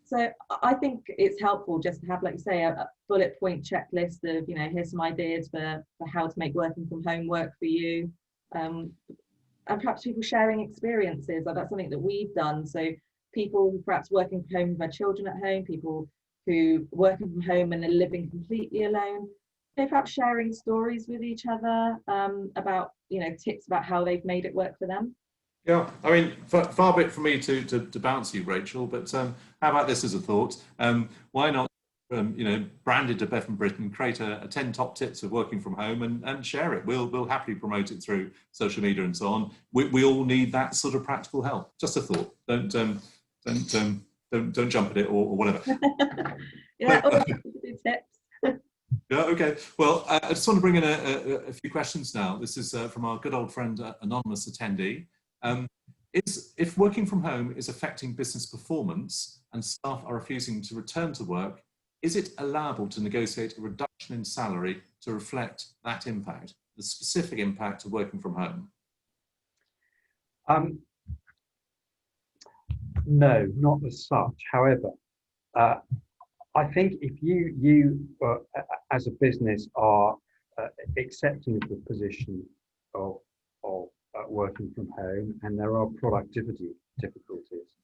So I think it's helpful just to have, like you say, a bullet point checklist of, here's some ideas for how to make working from home work for you. And perhaps people sharing experiences. That's something that we've done. So people who perhaps working from home with their children at home, people who working from home and are living completely alone, perhaps sharing stories with each other about, tips about how they've made it work for them. Yeah, I mean, far be it from me to bounce you, Rachel, but how about this as a thought? Why not, branded to Bevan Brittan, create a 10 top tips of working from home and share it. We'll happily promote it through social media and so on. We all need that sort of practical help. Just a thought. Don't jump at it or whatever. Yeah, tips. Yeah, okay. Well, I just want to bring in a few questions now. This is from our good old friend, anonymous attendee. If working from home is affecting business performance and staff are refusing to return to work, is it allowable to negotiate a reduction in salary to reflect that impact, the specific impact of working from home? No, not as such. However, I think if you as a business are accepting of the position of working from home and there are productivity difficulties,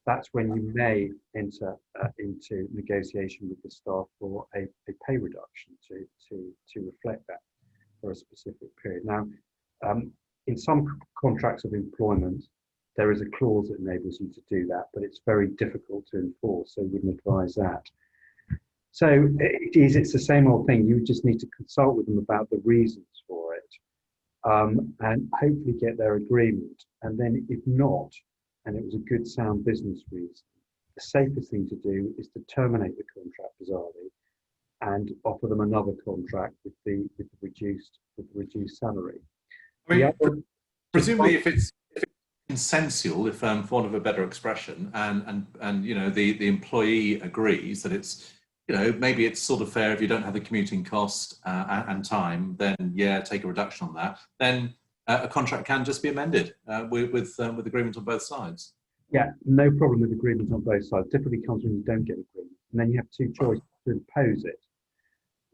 that's when you may enter into negotiation with the staff for a pay reduction to reflect that for a specific period. Now, in some contracts of employment, there is a clause that enables you to do that, but it's very difficult to enforce, so I wouldn't advise that. So it's the same old thing. You just need to consult with them about the reasons for it, and hopefully get their agreement. And then if not, and it was a good sound business reason, the safest thing to do is to terminate the contract bizarrely and offer them another contract with the reduced salary. I mean, presumably if it's consensual, if for want of a better expression, and the employee agrees that it's, maybe it's sort of fair if you don't have the commuting cost and time, then yeah, take a reduction on that. Then a contract can just be amended with agreement on both sides. Yeah, no problem with agreement on both sides. Typically comes when you don't get agreement, and then you have two choices: to impose it,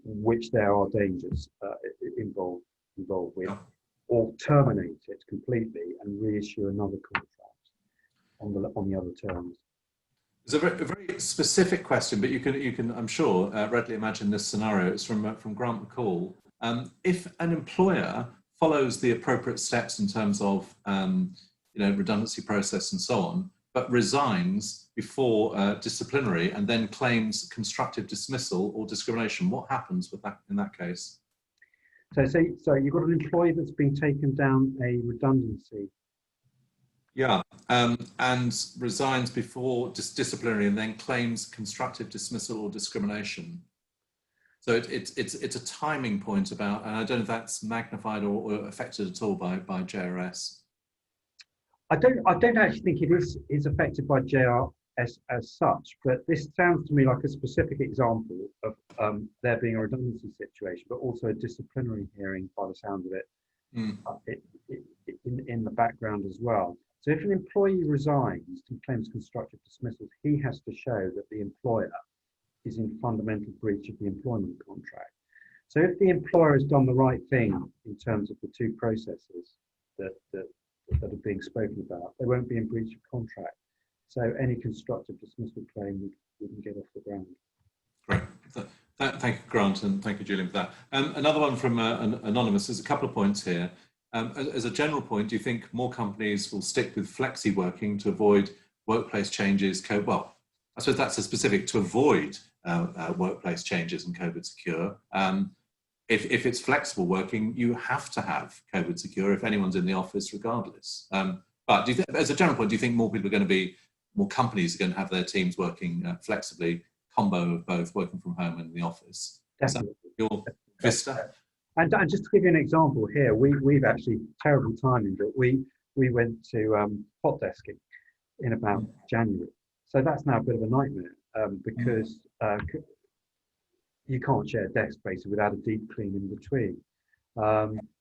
which there are dangers involved with, or terminate it completely and reissue another contract on the other terms. It's a very specific question, but you can I'm sure readily imagine this scenario. It's from Grant McCall. If an employer follows the appropriate steps in terms of redundancy process and so on, but resigns before disciplinary and then claims constructive dismissal or discrimination, what happens with that in that case? So you've got an employee that's been taken down a redundancy. Yeah, and resigns before disciplinary and then claims constructive dismissal or discrimination. So it's a timing point about, and I don't know if that's magnified or affected at all by JRS. I don't actually think it is affected by JRS as such, but this sounds to me like a specific example of there being a redundancy situation, but also a disciplinary hearing by the sound of it, in the background as well. So if an employee resigns and claims constructive dismissal, he has to show that the employer is in fundamental breach of the employment contract. So if the employer has done the right thing in terms of the two processes that are being spoken about, they won't be in breach of contract. So any constructive dismissal claim wouldn't get off the ground. Great. Thank you, Grant, and thank you, Julian, for that. Another one from Anonymous. There's a couple of points here. As a general point, do you think more companies will stick with flexi working to avoid workplace changes? Well, I suppose that's a specific to avoid workplace changes and COVID secure. If it's flexible working, you have to have COVID secure if anyone's in the office, regardless. But do you think, as a general point, do you think more companies are going to have their teams working flexibly, combo of both working from home and in the office? Definitely. Is that your vista? And just to give you an example here, we've actually terrible timing, but we went to hot desking in about January. So that's now a bit of a nightmare because you can't share desk space without a deep clean in between.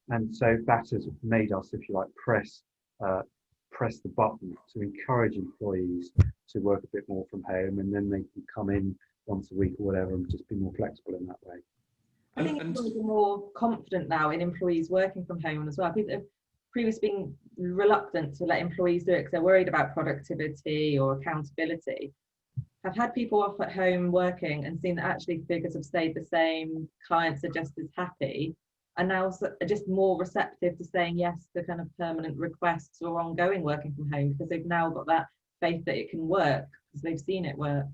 And so that has made us, if you like, press the button to encourage employees to work a bit more from home, and then they can come in once a week or whatever and just be more flexible in that way. I think employees are more confident now in employees working from home as well. People have previously been reluctant to let employees do it because they're worried about productivity or accountability. I've had people off at home working and seen that actually figures have stayed the same, clients are just as happy, and now are just more receptive to saying yes to kind of permanent requests or ongoing working from home because they've now got that faith that it can work because they've seen it work.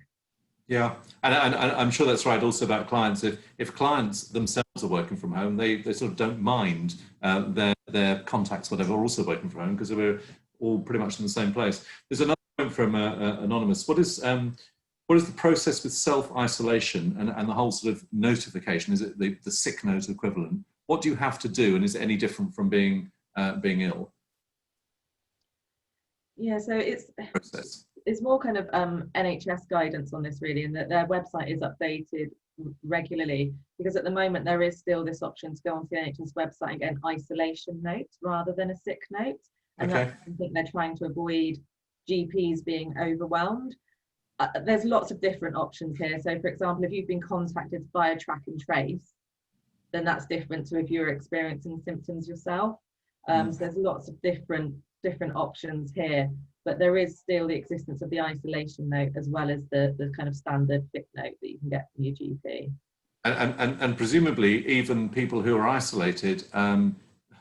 Yeah, and I'm sure that's right also about clients. If clients themselves are working from home, they sort of don't mind their contacts, whatever, are also working from home because we're all pretty much in the same place. There's another point from Anonymous. What is the process with self-isolation and the whole sort of notification? Is it the sick note equivalent? What do you have to do, and is it any different from being ill? Yeah, so it's more kind of NHS guidance on this really, and that their website is updated regularly, because at the moment there is still this option to go onto the NHS website and get an isolation note rather than a sick note, and Okay. that's something they're trying to avoid GPs being overwhelmed. There's lots of different options here. So for example, if you've been contacted via track and trace, then that's different to if you're experiencing symptoms yourself. So there's lots of different options here, but there is still the existence of the isolation note as well as the kind of standard sick note that you can get from your GP. And presumably even people who are isolated,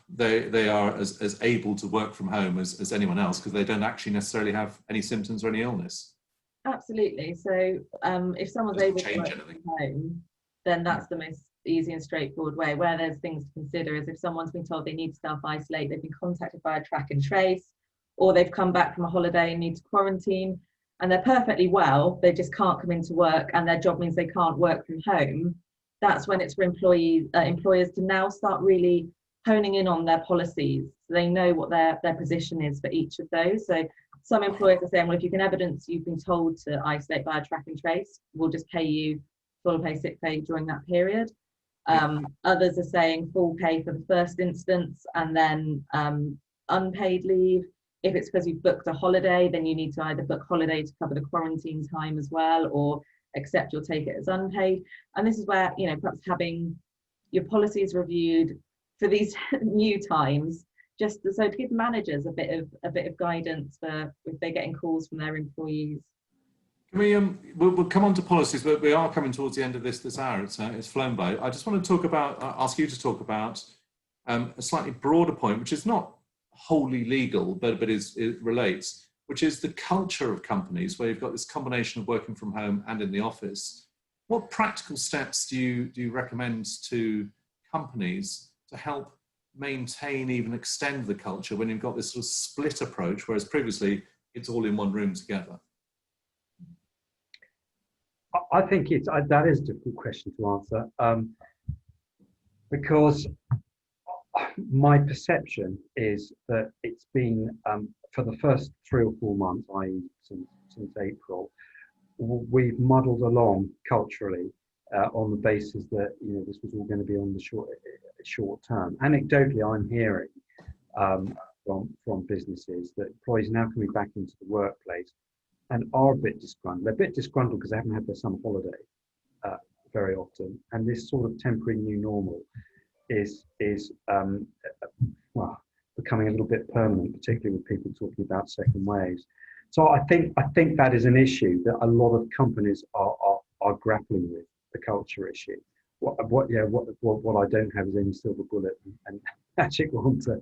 they are as able to work from home as anyone else because they don't actually necessarily have any symptoms or any illness. Absolutely. So if someone's able to work from home, then that's the most easy and straightforward way. Where there's things to consider is if someone's been told they need to self-isolate, they've been contacted by a track and trace, or they've come back from a holiday and need to quarantine, and they're perfectly well, they just can't come into work and their job means they can't work from home. That's when it's for employers to now start really honing in on their policies so they know what their position is for each of those. So some employers are saying, well, if you can evidence you've been told to isolate by a track and trace, we'll just pay you full pay sick pay during that period. Others are saying full pay for the first instance and then unpaid leave. If it's because you've booked a holiday, then you need to either book holiday to cover the quarantine time as well, or accept you'll take it as unpaid. And this is where, you know, perhaps having your policies reviewed for these new times, just so to give managers a bit of guidance for if they're getting calls from their employees. Can we we'll come on to policies, but we are coming towards the end of this hour. It's flown by. I just want to talk about, ask you to talk about a slightly broader point, which is not wholly legal, but it relates, which is the culture of companies where you've got this combination of working from home and in the office. What practical steps do you recommend to companies to help maintain, even extend the culture when you've got this sort of split approach, whereas previously it's all in one room together? I think that is a difficult question to answer because my perception is that it's been for the first 3 or 4 months, i.e. since April, we've muddled along culturally on the basis that, you know, this was all going to be on the short term. Anecdotally, I'm hearing from businesses that employees now coming back into the workplace and are a bit disgruntled. They're a bit disgruntled because they haven't had their summer holiday very often, and this sort of temporary new normal is well, becoming a little bit permanent, particularly with people talking about second waves. So I think that is an issue that a lot of companies are grappling with, the culture issue. What I don't have is any silver bullet and magic wand to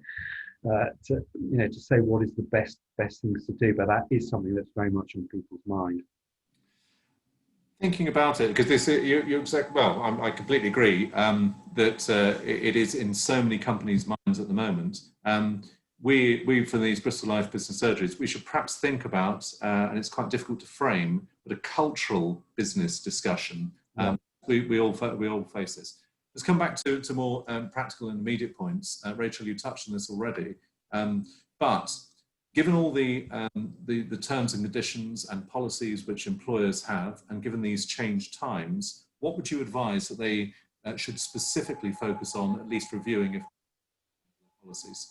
say what is the best things to do, but that is something that's very much on people's mind. Thinking about it, because this, you're exactly, well, I completely agree that it is in so many companies' minds at the moment. We for these Bristol Life Business Surgeries, we should perhaps think about, and it's quite difficult to frame, but a cultural business discussion. We all face this. Let's come back to more practical and immediate points. Rachel, you touched on this already, but given all the terms and conditions and policies which employers have, and given these changed times, what would you advise that they should specifically focus on, at least reviewing if policies?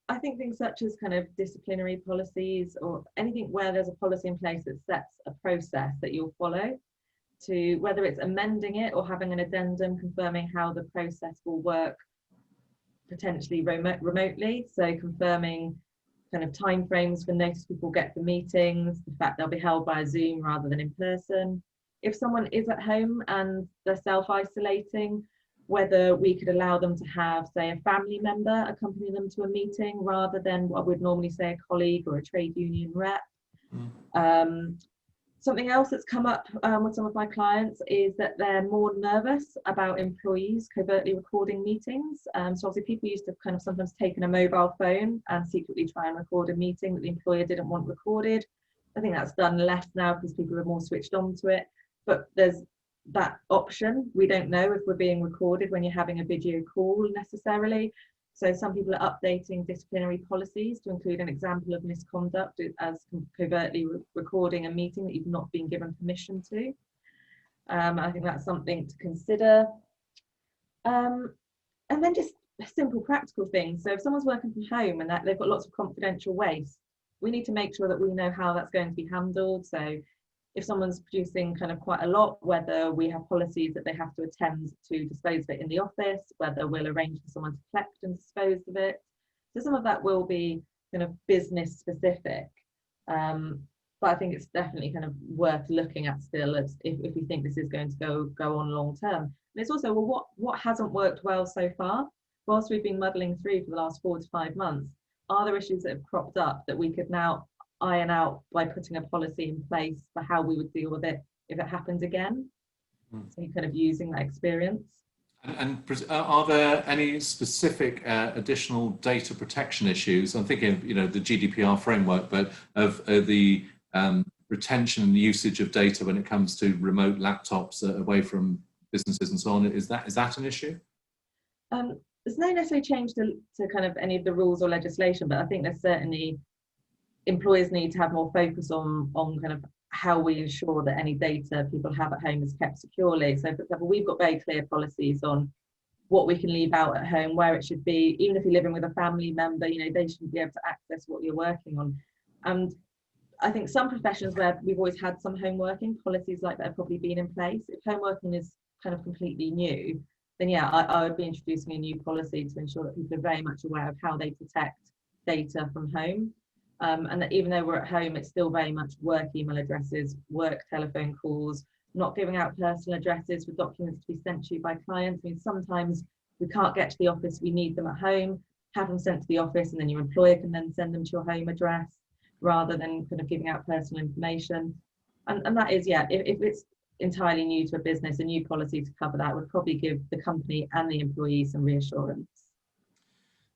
I think things such as kind of disciplinary policies, or anything where there's a policy in place that sets a process that you'll follow, to whether it's amending it or having an addendum confirming how the process will work, potentially remotely, so confirming kind of timeframes for notice people get for meetings, the fact they'll be held by Zoom rather than in person. If someone is at home and they're self-isolating, whether we could allow them to have, say, a family member accompany them to a meeting rather than what we'd normally say a colleague or a trade union rep. Something else that's come up with some of my clients is that they're more nervous about employees covertly recording meetings. So obviously people used to kind of sometimes take in a mobile phone and secretly try and record a meeting that the employer didn't want recorded. I think that's done less now because people are more switched on to it. But there's that option. We don't know if we're being recorded when you're having a video call necessarily. So some people are updating disciplinary policies to include an example of misconduct as covertly recording a meeting that you've not been given permission to. I think that's something to consider. And then just simple practical things. So if someone's working from home and that they've got lots of confidential waste, we need to make sure that we know how that's going to be handled. So if someone's producing kind of quite a lot, whether we have policies that they have to attend to dispose of it in the office, whether we'll arrange for someone to collect and dispose of it. So some of that will be kind of business specific. But I think it's definitely kind of worth looking at still as if we think this is going to go on long term. And it's also, well, what hasn't worked well so far? Whilst we've been muddling through for the last 4 to 5 months, are there issues that have cropped up that we could now iron out by putting a policy in place for how we would deal with it if it happened again? So you're kind of using that experience. And are there any specific additional data protection issues? I'm thinking, the GDPR framework, but of the retention and usage of data when it comes to remote laptops away from businesses and so on. Is that an issue? There's no necessary change to kind of any of the rules or legislation, but I think there's certainly employers need to have more focus on kind of how we ensure that any data people have at home is kept securely. So for example, we've got very clear policies on what we can leave out at home, where it should be. Even if you're living with a family member, they shouldn't be able to access what you're working on. And I think some professions where we've always had some home working, policies like that have probably been in place. If home working is kind of completely new, then yeah, I would be introducing a new policy to ensure that people are very much aware of how they protect data from home. And that even though we're at home, it's still very much work email addresses, work telephone calls, not giving out personal addresses for documents to be sent to you by clients. I mean, sometimes we can't get to the office, we need them at home, have them sent to the office, and then your employer can then send them to your home address rather than kind of giving out personal information. And that is, yeah, if it's entirely new to a business, a new policy to cover that would probably give the company and the employee some reassurance.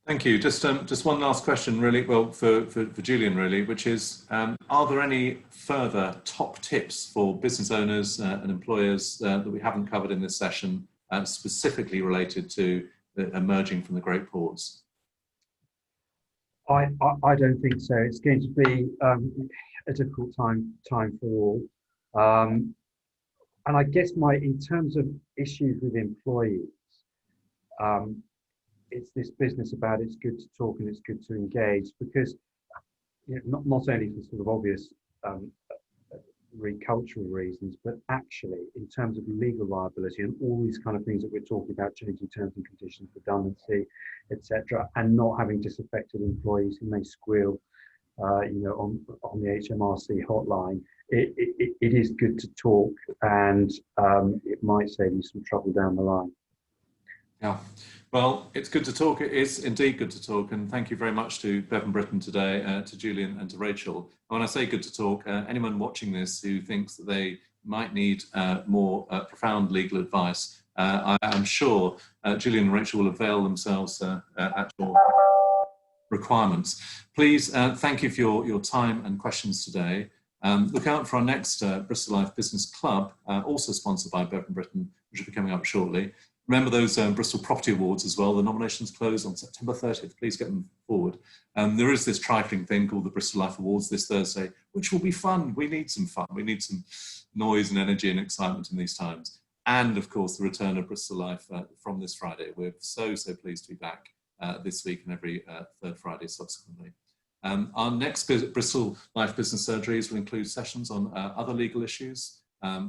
Thank you. Just one last question, really, well, for Julian, really, which is, are there any further top tips for business owners and employers that we haven't covered in this session, specifically related to emerging from the Great Pause? I don't think so. It's going to be a difficult time for all. And I guess in terms of issues with employees, it's this business about it's good to talk and it's good to engage, because not only for sort of obvious really cultural reasons, but actually in terms of legal liability and all these kind of things that we're talking about, changing terms and conditions, redundancy, etc., and not having disaffected employees who may squeal, on the HMRC hotline, it is good to talk, and it might save you some trouble down the line. Yeah, well, it's good to talk. It is indeed good to talk, and thank you very much to Bevan Brittan today, to Julian and to Rachel. And when I say good to talk, anyone watching this who thinks that they might need more profound legal advice, I am sure Julian and Rachel will avail themselves at your requirements. Please, thank you for your time and questions today. Look out for our next Bristol Life Business Club, also sponsored by Bevan Brittan, which will be coming up shortly. Remember those Bristol Property Awards as well. The nominations close on September 30th. Please get them forward. There is this trifling thing called the Bristol Life Awards this Thursday, which will be fun. We need some fun. We need some noise and energy and excitement in these times. And of course, the return of Bristol Life from this Friday. We're so pleased to be back this week and every third Friday subsequently. Our next Bristol Life Business Surgeries will include sessions on other legal issues,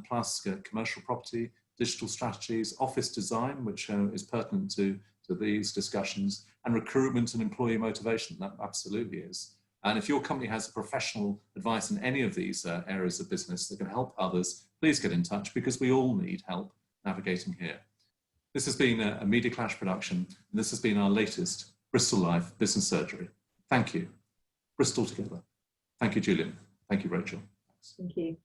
plus commercial property, digital strategies, office design, which is pertinent to these discussions, and recruitment and employee motivation. That absolutely is. And if your company has professional advice in any of these areas of business that can help others, please get in touch, because we all need help navigating here. This has been a Media Clash production, and this has been our latest Bristol Life Business Surgery. Thank you. Bristol together. Thank you, Julian. Thank you, Rachel. Thank you.